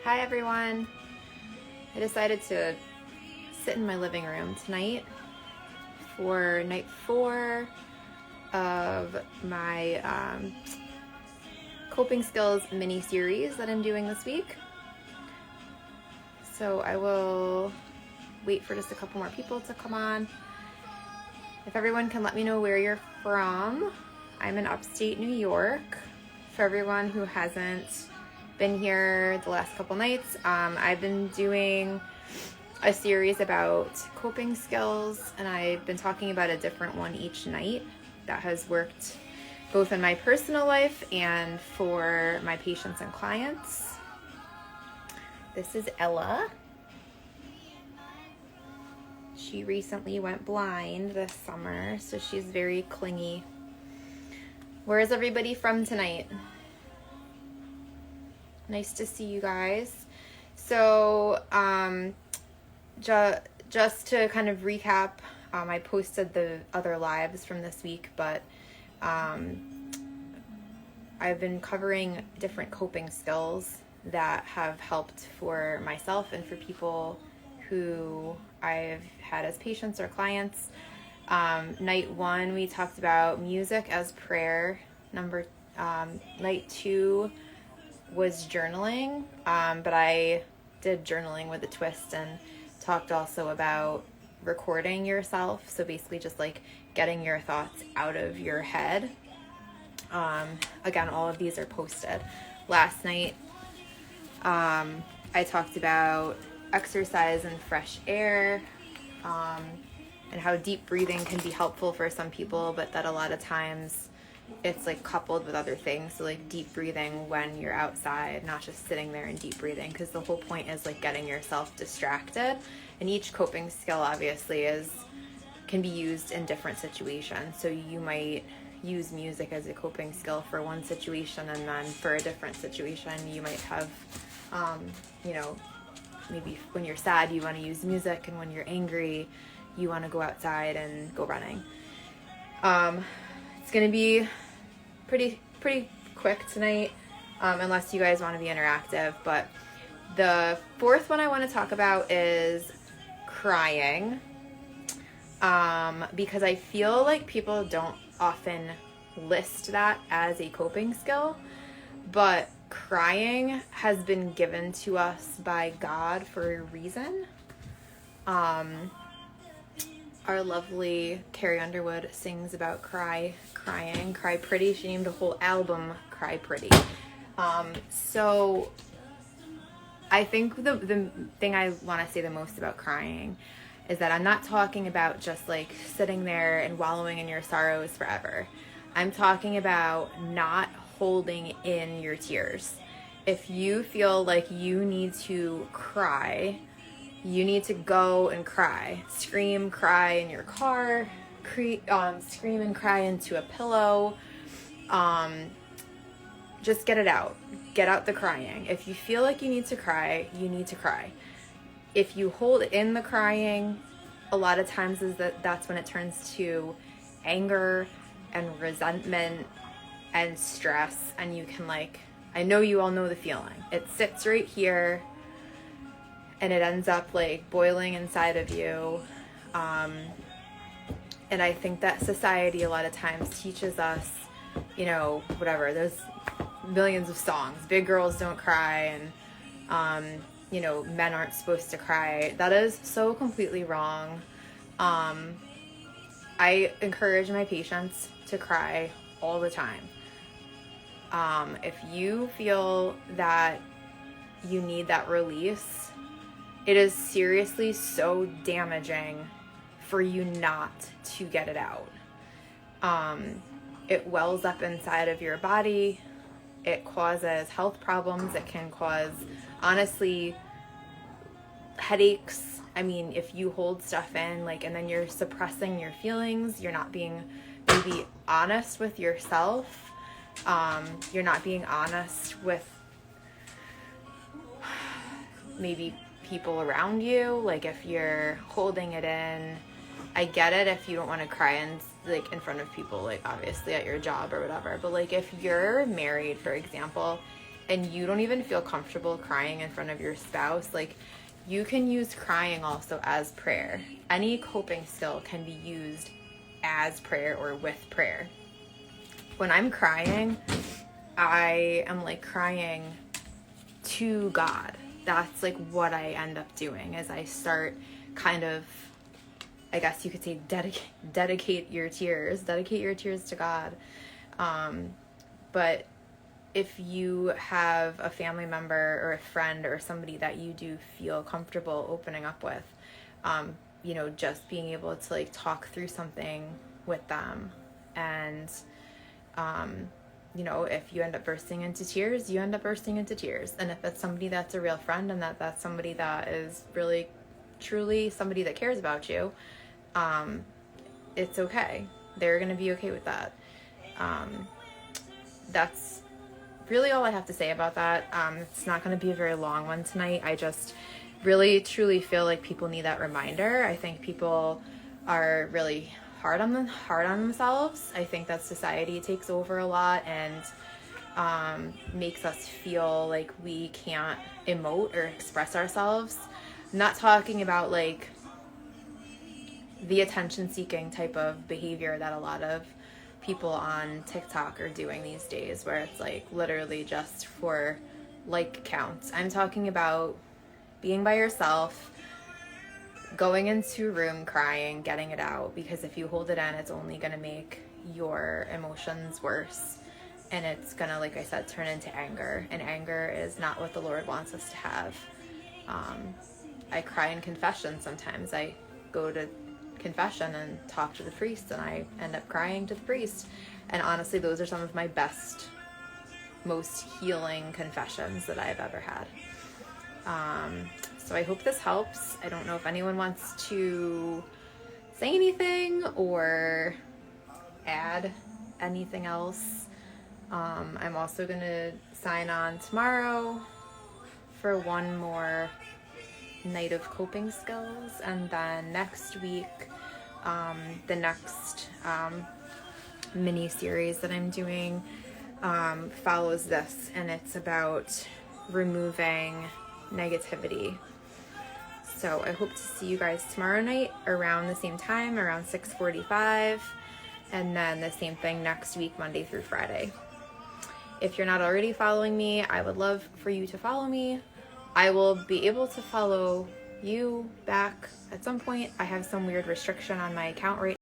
Hi everyone. I decided to sit in my living room tonight for night 4 of my coping skills mini series that I'm doing this week. So I will wait for just a couple more people to come on. If everyone can let me know where you're from. I'm in upstate New York. For everyone who hasn't been here the last couple nights, I've been doing a series about coping skills, and I've been talking about a different one each night that has worked both in my personal life and for my patients and clients. This is Ella. She recently went blind this summer, so she's very clingy. Where is everybody from tonight? Nice to see you guys. So, just to kind of recap, I posted the other lives from this week, but I've been covering different coping skills that have helped for myself and for people who I've had as patients or clients. Night 1, we talked about music as prayer. Night 2 was journaling, but I did journaling with a twist and talked also about recording yourself. So basically just like getting your thoughts out of your head. Again, all of these are posted. Last night, I talked about exercise and fresh air, and how deep breathing can be helpful for some people, but that a lot of times it's like coupled with other things. So like deep breathing when you're outside, not just sitting there and deep breathing, because the whole point is like getting yourself distracted. And each coping skill obviously can be used in different situations. So you might use music as a coping skill for one situation, and then for a different situation you might have maybe when you're sad you want to use music, and when you're angry you want to go outside and go running. It's gonna be pretty quick tonight, unless you guys want to be interactive. But the fourth one I want to talk about is crying, because I feel like people don't often list that as a coping skill, but crying has been given to us by God for a reason. Our lovely Carrie Underwood sings about crying, Cry Pretty. She named a whole album Cry Pretty. So I think the thing I want to say the most about crying is that I'm not talking about just like sitting there and wallowing in your sorrows forever. I'm talking about not holding in your tears. If you feel like you need to cry, you need to go and cry. Scream, cry in your car, scream and cry into a pillow. Just get it out. Get out the crying. If you feel like you need to cry, you need to cry. If you hold in the crying, a lot of times that's when it turns to anger and resentment and stress, and you can I know you all know the feeling. It sits right here and it ends up like boiling inside of you. And I think that society a lot of times teaches us, whatever, there's millions of songs, big girls don't cry, and men aren't supposed to cry. That is so completely wrong. I encourage my patients to cry all the time. If you feel that you need that release, it is seriously so damaging for you not to get it out. It wells up inside of your body. It causes health problems. It can cause, honestly, headaches. I mean, if you hold stuff in, and then you're suppressing your feelings, you're not being maybe honest with yourself. You're not being honest with maybe people around you. If you're holding it in, I get it if you don't want to cry in front of people, obviously at your job or whatever. But if you're married, for example, and you don't even feel comfortable crying in front of your spouse, like, you can use crying also as prayer. Any coping skill can be used as prayer or with prayer. When I'm crying, I am like crying to God. That's like what I end up doing, as I start kind of, I guess you could say, dedicate your tears to God. But if you have a family member or a friend or somebody that you do feel comfortable opening up with, you know, just being able to like talk through something with them. And, you know, if you end up bursting into tears, you end up bursting into tears. And if it's somebody that's a real friend, and that's somebody that is really, truly somebody that cares about you, it's okay. They're going to be okay with that. That's really all I have to say about that. It's not going to be a very long one tonight. I just really truly feel like people need that reminder. I think people are really hard on themselves. I think that society takes over a lot and makes us feel like we can't emote or express ourselves. I'm not talking about like the attention seeking type of behavior that a lot of people on TikTok are doing these days, where it's like literally just for like counts. I'm talking about being by yourself, going into a room, crying, getting it out, because if you hold it in, it's only going to make your emotions worse, and it's going to, like I said, turn into anger, and anger is not what the Lord wants us to have. I cry in confession sometimes. I go to confession and talk to the priest, and I end up crying to the priest, and honestly those are some of my best, most healing confessions that I've ever had. So I hope this helps. I don't know if anyone wants to say anything or add anything else. I'm also gonna sign on tomorrow for one more night of coping skills, and then next week, the next mini series that I'm doing follows this, and it's about removing negativity. So I hope to see you guys tomorrow night around the same time, around 6:45, and then the same thing next week, Monday through Friday. If you're not already following me, I would love for you to follow me. I will be able to follow you back at some point. I have some weird restriction on my account right